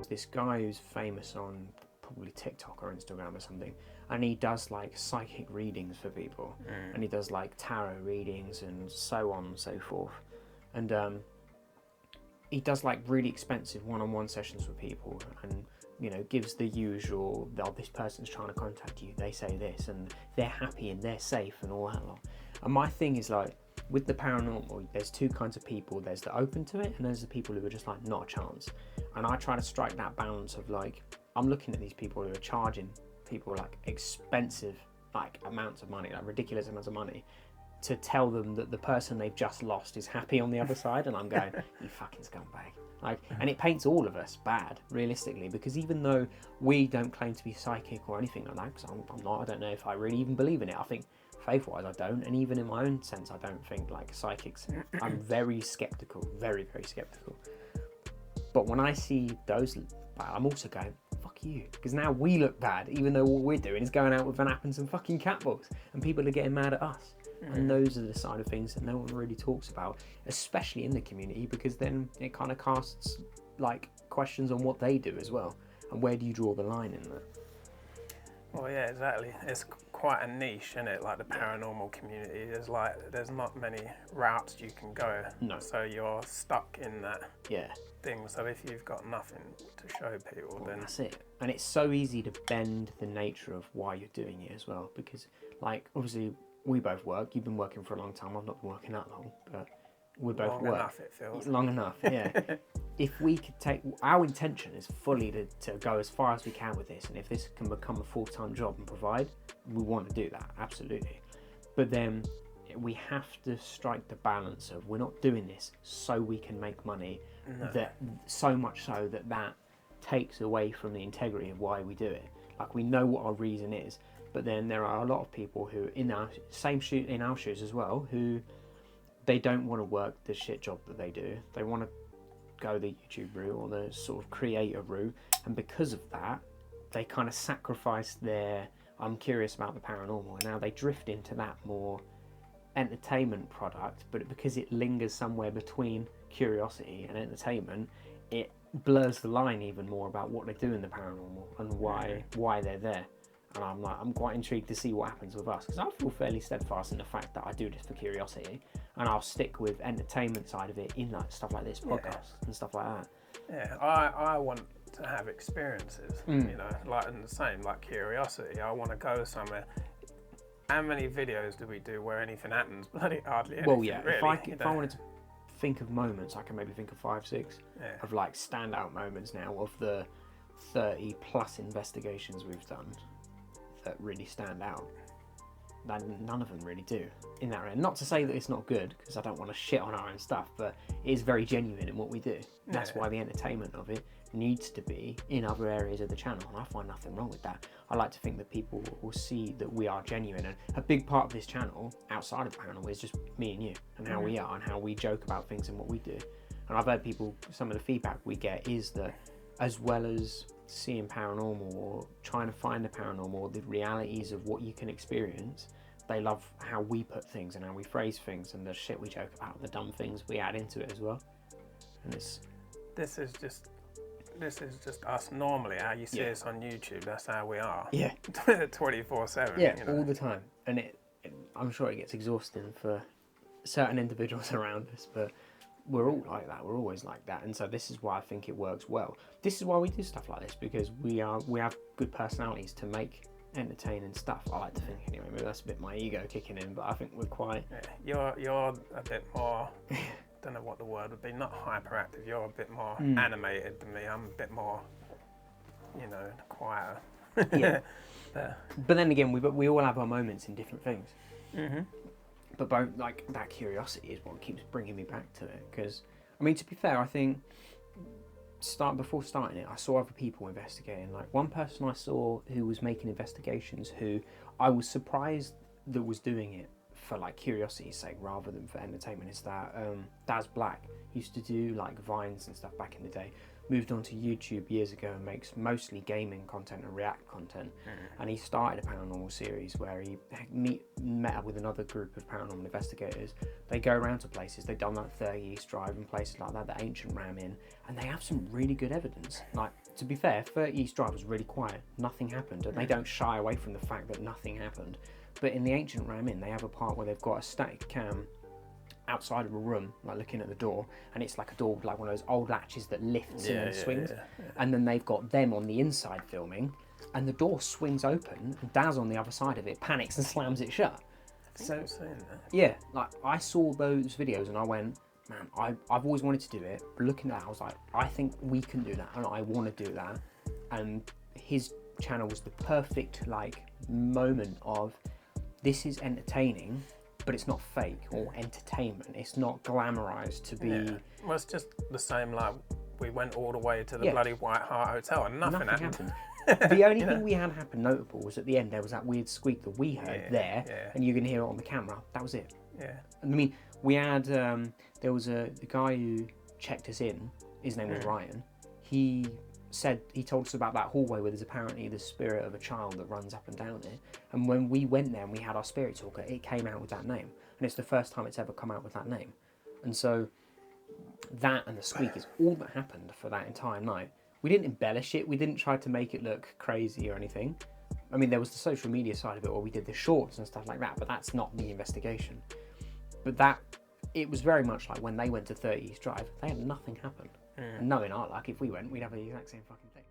this guy who's famous on probably TikTok or Instagram or something, and he does like psychic readings for people, and he does like tarot readings and so on and so forth, and he does like really expensive one-on-one sessions with people, and you know, gives the usual, oh, this person's trying to contact you, they say this, and they're happy and they're safe and all that lot. And my thing is like, with the paranormal, there's two kinds of people. There's the open to it, and there's the people who are just like, not a chance. And I try to strike that balance of like, I'm looking at these people who are charging people like expensive like amounts of money, like ridiculous amounts of money, to tell them that the person they've just lost is happy on the other side, and I'm going, you fucking scumbag. Like, and it paints all of us bad, realistically, because even though we don't claim to be psychic or anything like that, because I'm not, I don't know if I really even believe in it. I think faith-wise I don't, and even in my own sense I don't think like psychics. I'm very skeptical, very, very skeptical. But when I see those, I'm also going, fuck you, because now we look bad, even though all we're doing is going out with an app and some fucking cat balls, and people are getting mad at us. And those are the side of things that no one really talks about, especially in the community, because then it kind of casts like questions on what they do as well, and where do you draw the line in that? Well, yeah, exactly. It's quite a niche, isn't it? Like the paranormal community, there's not many routes you can go. No. So you're stuck in that Yeah. thing. So if you've got nothing to show people, then that's it. And it's so easy to bend the nature of why you're doing it as well, because like obviously we both work. You've been working for a long time. I've not been working that long, but we both long work. enough it feels. Long enough, yeah. If we could take, our intention is fully to go as far as we can with this, and if this can become a full-time job and provide, we want to do that, absolutely. But then we have to strike the balance of, we're not doing this so we can make money, that so much so that takes away from the integrity of why we do it. Like, we know what our reason is, but then there are a lot of people who in our shoes as well, who they don't want to work the shit job that they do. They want to go the YouTube route or the sort of creator route, and because of that they kind of sacrifice their I'm curious about the paranormal, and now they drift into that more entertainment product. But because it lingers somewhere between curiosity and entertainment, it blurs the line even more about what they do in the paranormal and why they're there. And I'm quite intrigued to see what happens with us, because I feel fairly steadfast in the fact that I do this for curiosity, and I'll stick with entertainment side of it in like stuff like this podcast and stuff like that. Yeah, I want to have experiences, you know, like in the same, like curiosity. I want to go somewhere. How many videos do we do where anything happens? Bloody hardly anything. Well, yeah, really, if I wanted to think of moments, I can maybe think of 5, 6 of like standout moments now of the 30 plus investigations we've done that really stand out. None of them really do in that end. Not to say that it's not good, because I don't want to shit on our own stuff, but it is very genuine in what we do. That's why the entertainment of it needs to be in other areas of the channel, and I find nothing wrong with that. I like to think that people will see that we are genuine, and a big part of this channel outside of the panel is just me and you, and how we are and how we joke about things and what we do. And I've heard people, some of the feedback we get is that as well as seeing paranormal or trying to find the paranormal, the realities of what you can experience, they love how we put things and how we phrase things and the shit we joke about, the dumb things we add into it as well. And this is just us normally, how you see us on YouTube. That's how we are. Yeah. 24/7. Yeah, you know? all the time. And I'm sure it gets exhausting for certain individuals around us, but we're all like that. We're always like that. And so this is why I think it works well. This is why we do stuff like this, because we have good personalities to make entertaining stuff. I like to think anyway. Maybe that's a bit my ego kicking in, but I think we're quite... Yeah, you're a bit more... don't know what the word would be, not hyperactive. You're a bit more animated than me. I'm a bit more, you know, quieter. Yeah. But then again, we all have our moments in different things. Mm-hmm. But both, like, that curiosity is what keeps bringing me back to it. Because, I mean, to be fair, I think before starting it, I saw other people investigating. Like, one person I saw who was making investigations, who I was surprised that was doing it for like curiosity's sake rather than for entertainment, is that Daz Black used to do like vines and stuff back in the day, moved on to YouTube years ago and makes mostly gaming content and react content. And he started a paranormal series where he met up with another group of paranormal investigators. They go around to places, they've done like 30 East Drive and places like that, the ancient Ram Inn, and they have some really good evidence. Like, to be fair, 30 East Drive was really quiet, nothing happened, and they don't shy away from the fact that nothing happened. But in the ancient Ram Inn, they have a part where they've got a static cam outside of a room, like looking at the door, and it's like a door with like one of those old latches that lifts and then swings. And then they've got them on the inside filming, and the door swings open, and Daz on the other side of it panics and slams it shut. So yeah, like I saw those videos and I went, man, I've always wanted to do it, but looking at that, I was like, I think we can do that, and I want to do that. And his channel was the perfect like moment of, this is entertaining, but it's not fake or entertainment. It's not glamorized to be. Yeah. Well, it's just the same. Like, we went all the way to the bloody White Hart Hotel and nothing happened. The only thing we had happen notable was at the end there was that weird squeak that we heard and you can hear it on the camera. That was it. Yeah. I mean, we had there was the guy who checked us in. His name was Ryan. He told us about that hallway where there's apparently the spirit of a child that runs up and down it. And when we went there and we had our spirit talker, it came out with that name. And it's the first time it's ever come out with that name. And so that and the squeak is all that happened for that entire night. We didn't embellish it. We didn't try to make it look crazy or anything. I mean, there was the social media side of it where we did the shorts and stuff like that, but that's not the investigation. But it was very much like when they went to 30 East Drive, they had nothing happen. And knowing our luck, if we went, we'd have the exact same fucking thing.